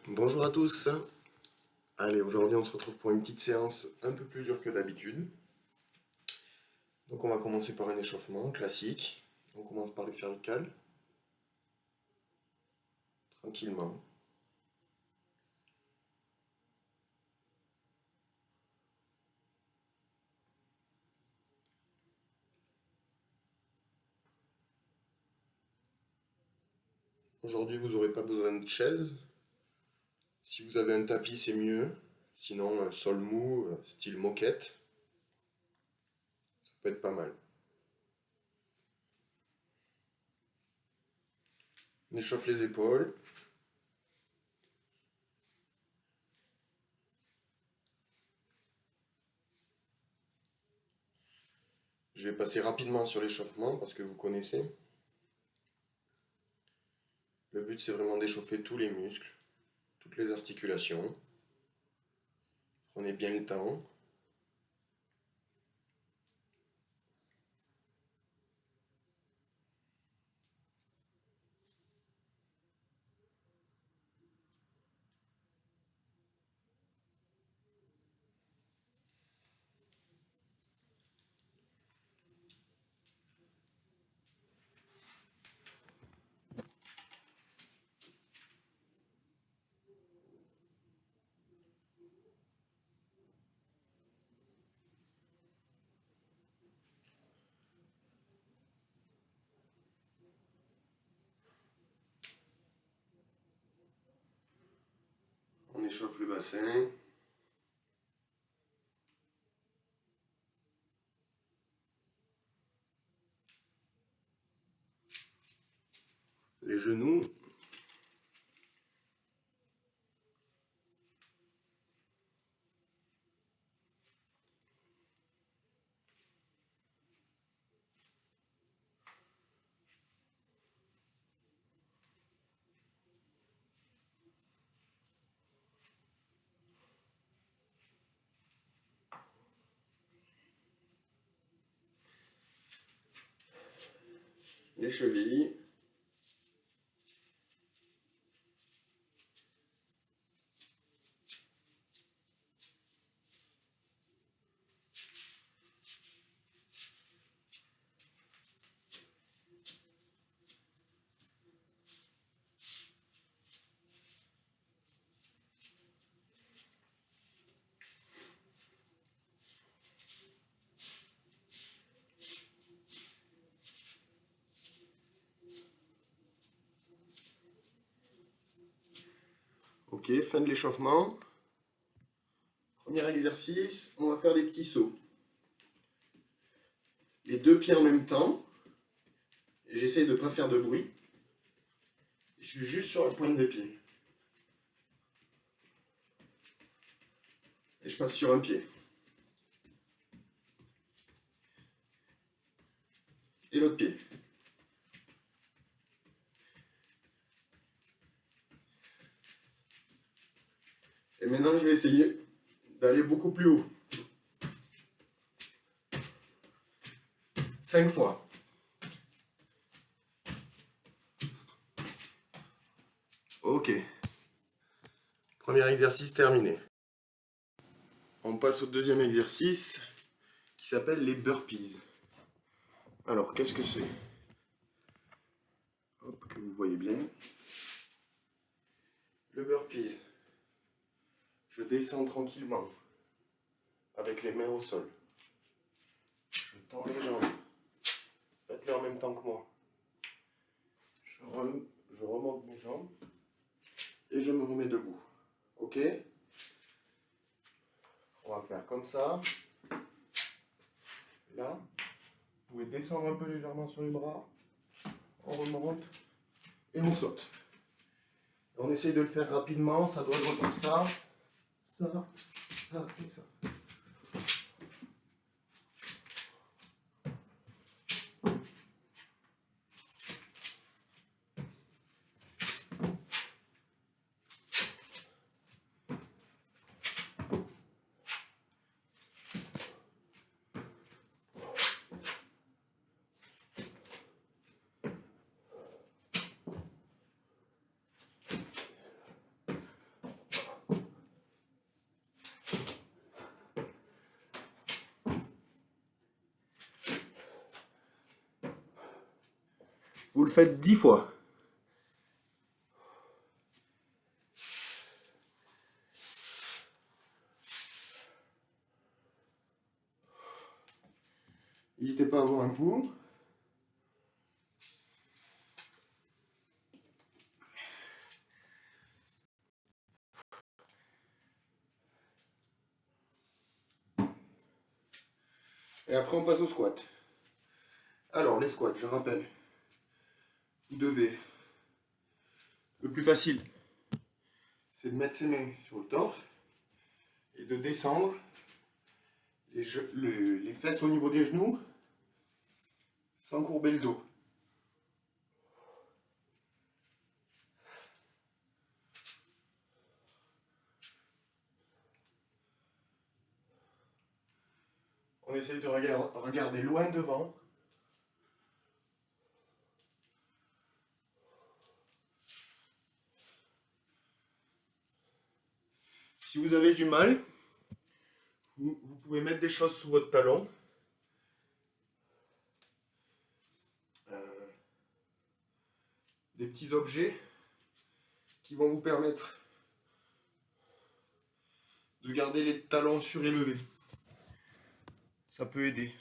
Bonjour à tous. Allez, aujourd'hui on se retrouve pour une petite séance un peu plus dure que d'habitude. Donc on va commencer par un échauffement classique. On commence par les cervicales, tranquillement. Aujourd'hui vous n'aurez pas besoin de chaise. Si vous avez un tapis c'est mieux. Sinon sol mou, style moquette, ça peut être pas mal. On échauffe les épaules. Je vais passer rapidement sur l'échauffement parce que vous connaissez. Le but c'est vraiment d'échauffer tous les muscles, toutes les articulations. Prenez bien le temps. On échauffe le bassin. Les genoux. Les chevilles. Ok, fin de l'échauffement. Premier exercice, on va faire des petits sauts. Les deux pieds en même temps. J'essaye de ne pas faire de bruit. Je suis juste sur la pointe des pieds. Et je passe sur un pied. Et l'autre pied. Et maintenant, je vais essayer d'aller beaucoup plus haut. 5 fois. Ok. Premier exercice terminé. On passe au deuxième exercice qui s'appelle les burpees. Alors, qu'est-ce que c'est? Hop, que vous voyez bien. Le burpees. Je descends tranquillement avec les mains au sol. Je tends les jambes. Faites-le en même temps que moi. Je remonte mes jambes et je me remets debout. Ok? On va faire comme ça. Là, vous pouvez descendre un peu légèrement sur les bras. On remonte et on saute. On essaye de le faire rapidement. Ça doit être comme ça, comme ça. Vous le faites 10 fois. N'hésitez pas à avoir un coup. Et après, on passe au squat. Alors, les squats, je rappelle. Vous devez... Le plus facile, c'est de mettre ses mains sur le torse et de descendre les fesses au niveau des genoux sans courber le dos. On essaye de regarder loin devant. Si vous avez du mal, vous pouvez mettre des choses sous votre talon. Des petits objets qui vont vous permettre de garder les talons surélevés. Ça peut aider.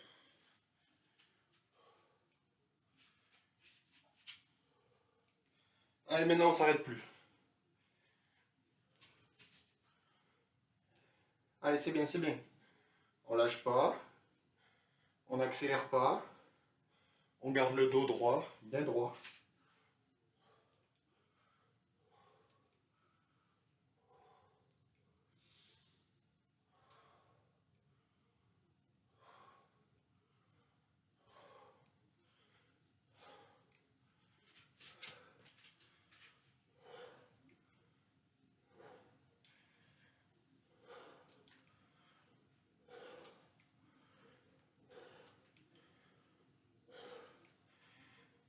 Allez, maintenant on s'arrête plus. Allez, c'est bien, c'est bien. On lâche pas. On n'accélère pas. On garde le dos droit, bien droit.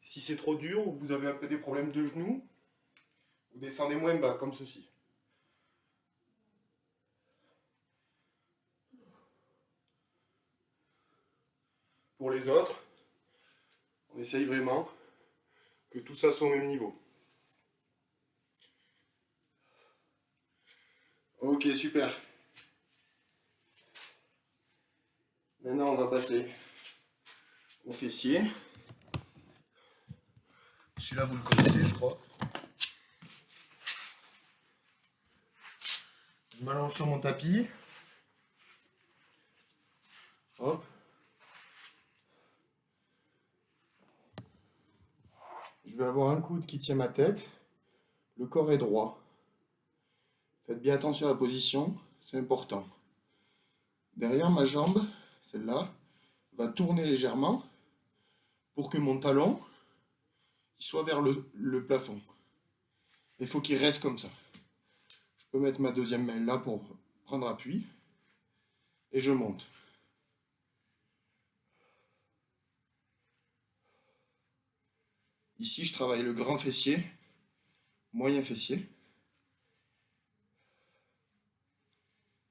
Si c'est trop dur ou vous avez un peu des problèmes de genoux, vous descendez moins bas, comme ceci. Pour les autres, on essaye vraiment que tout ça soit au même niveau. Ok, super. Maintenant, on va passer au fessier. Celui-là, vous le connaissez, je crois. Je m'allonge sur mon tapis. Hop. Je vais avoir un coude qui tient ma tête. Le corps est droit. Faites bien attention à la position, c'est important. Derrière ma jambe, celle-là, va tourner légèrement pour que mon talon soit vers le plafond. Il faut qu'il reste comme ça. Je peux mettre ma deuxième main là pour prendre appui et je monte. Ici, je travaille le grand fessier, moyen fessier.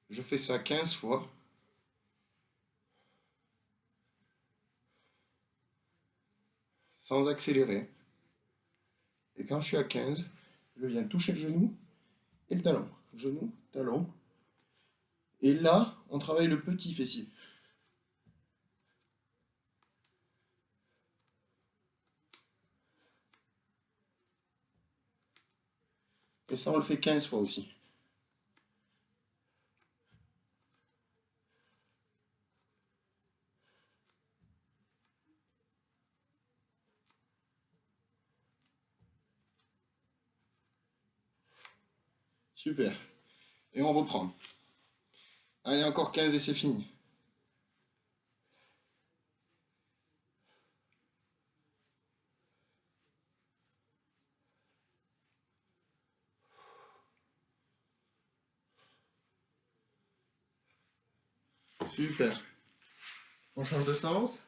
Je fais ça 15 fois. Sans accélérer. Et quand je suis à 15, je viens toucher le genou et le talon. Genou, talon. Et là, on travaille le petit fessier. Et ça, on le fait 15 fois aussi. Super. Et on reprend. Allez, encore 15 et c'est fini. Super. On change de sens.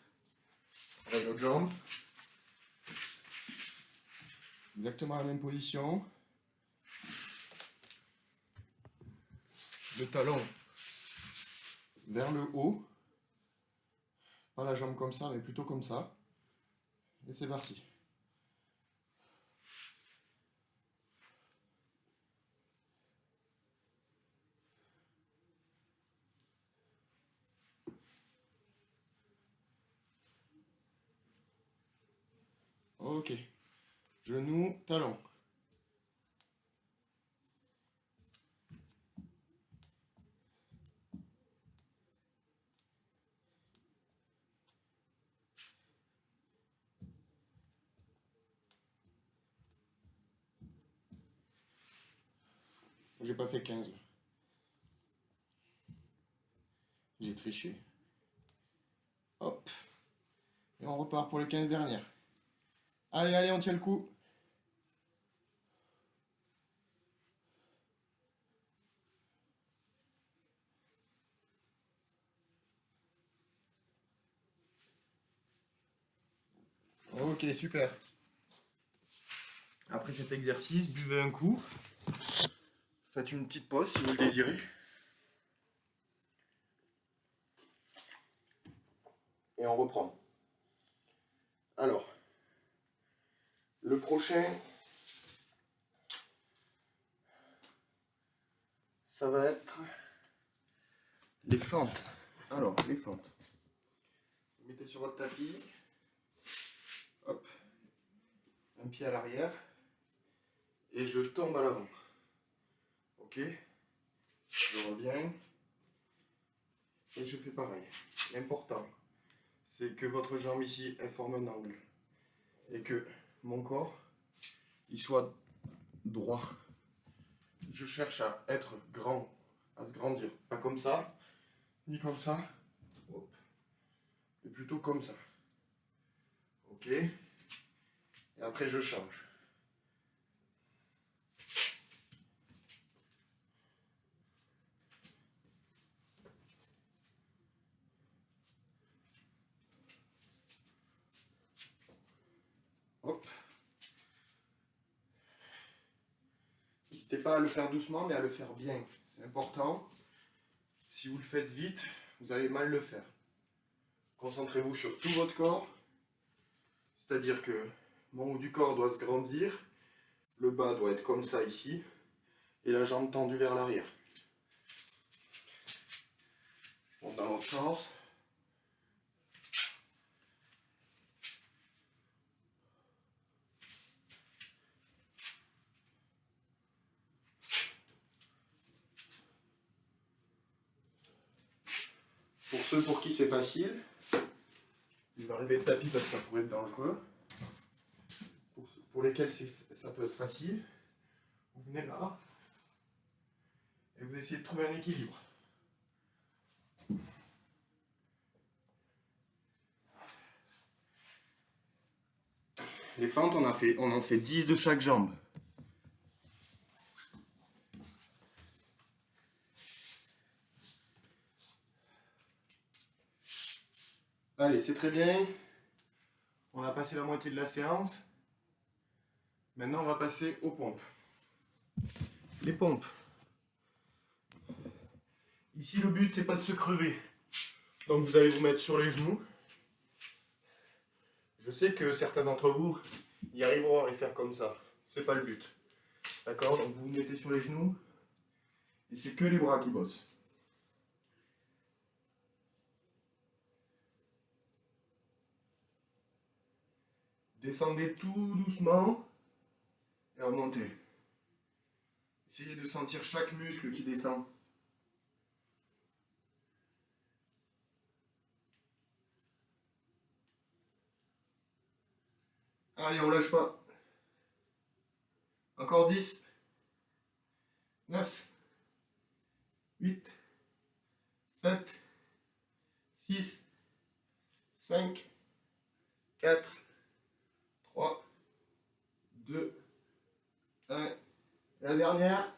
Avec l'autre jambe. Exactement la même position. Le talon vers le haut. Pas la jambe comme ça, mais plutôt comme ça. Et c'est parti. Ok. Genou, talon. J'ai pas fait 15. J'ai triché. Hop. Et on repart pour les 15 dernières. Allez, allez, on tient le coup. Ok, super. Après cet exercice, buvez un coup. Faites une petite pause si vous le désirez. Et on reprend. Alors, le prochain, ça va être les fentes. Alors, les fentes. Vous mettez sur votre tapis. Hop. Un pied à l'arrière. Et je tombe à l'avant. Ok. Je reviens. Et je fais pareil. L'important, c'est que votre jambe ici, elle forme un angle. Et que mon corps, il soit droit. Je cherche à être grand, à se grandir. Pas comme ça, ni comme ça. Hop. Mais plutôt comme ça. Ok. Et après, je change. Hop. N'hésitez pas à le faire doucement, mais à le faire bien. C'est important. Si vous le faites vite, vous allez mal le faire. Concentrez-vous sur tout votre corps. C'est-à-dire que mon haut du corps doit se grandir. Le bas doit être comme ça ici. Et la jambe tendue vers l'arrière. Je monte dans l'autre sens. Pour ceux pour qui c'est facile, je vais enlever le tapis parce que ça pourrait être dangereux. Pour lesquels ça peut être facile, vous venez là et vous essayez de trouver un équilibre. Les fentes, on en fait 10 de chaque jambe. Allez, c'est très bien. On a passé la moitié de la séance. Maintenant, on va passer aux pompes. Les pompes. Ici, le but, c'est pas de se crever. Donc, vous allez vous mettre sur les genoux. Je sais que certains d'entre vous y arriveront à les faire comme ça. C'est pas le but. D'accord? Donc, vous vous mettez sur les genoux. Et c'est que les bras qui bossent. Descendez tout doucement et remontez. Essayez de sentir chaque muscle qui descend. Allez, on lâche pas. Encore 10, 9, 8, 7, 6, 5, 4, 3, 2, 1. La dernière.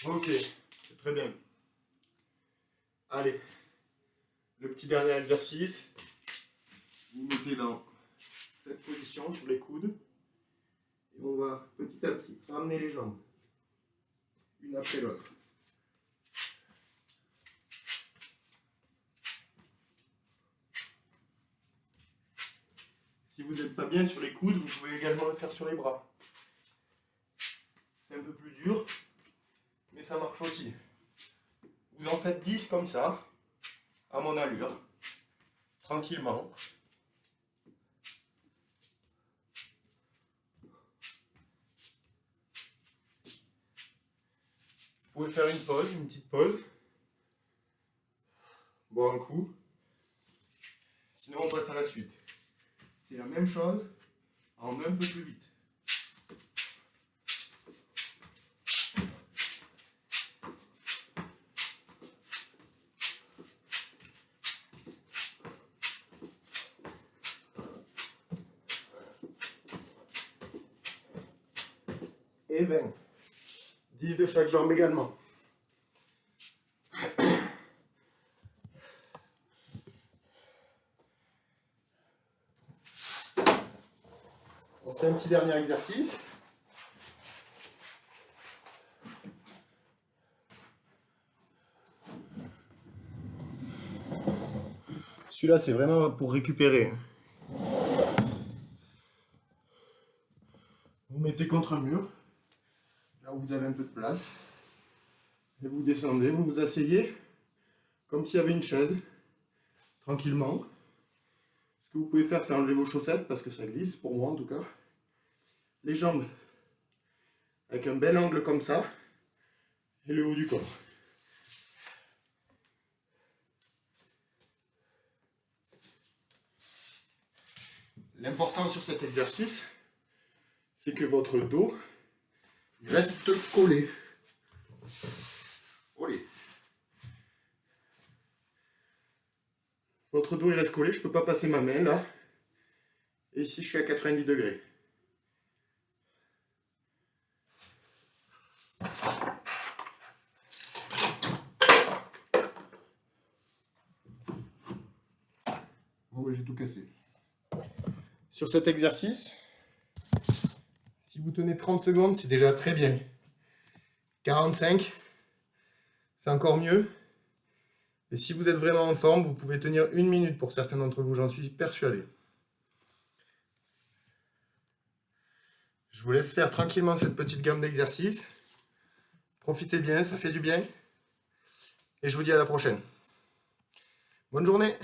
Ok, c'est très bien. Allez, le petit dernier exercice. Vous mettez dans cette position sur les coudes. Et on va petit à petit ramener les jambes. Une après l'autre. Si vous n'êtes pas bien sur les coudes, vous pouvez également le faire sur les bras. C'est un peu plus dur, mais ça marche aussi. Vous en faites 10 comme ça, à mon allure, tranquillement. pouvez faire une pause, une petite pause. Boire un coup. Sinon, on passe à la suite. C'est la même chose, en un peu plus vite. Et 20. 10 de chaque jambe également. On fait un petit dernier exercice. Celui-là, c'est vraiment pour récupérer. Vous mettez contre un mur, là où vous avez un peu de place, et vous descendez, vous vous asseyez, comme s'il y avait une chaise, tranquillement. Ce que vous pouvez faire, c'est enlever vos chaussettes, parce que ça glisse, pour moi en tout cas. Les jambes, avec un bel angle comme ça, et le haut du corps. L'important sur cet exercice, c'est que votre dos reste collé. Olé. Votre dos il reste collé, je ne peux pas passer ma main là. Et ici je suis à 90 degrés. Bon, j'ai tout cassé. Sur cet exercice, si vous tenez 30 secondes, c'est déjà très bien. 45, c'est encore mieux. Et si vous êtes vraiment en forme, vous pouvez tenir 1 minute pour certains d'entre vous, j'en suis persuadé. Je vous laisse faire tranquillement cette petite gamme d'exercices. Profitez bien, ça fait du bien. Et je vous dis à la prochaine. Bonne journée!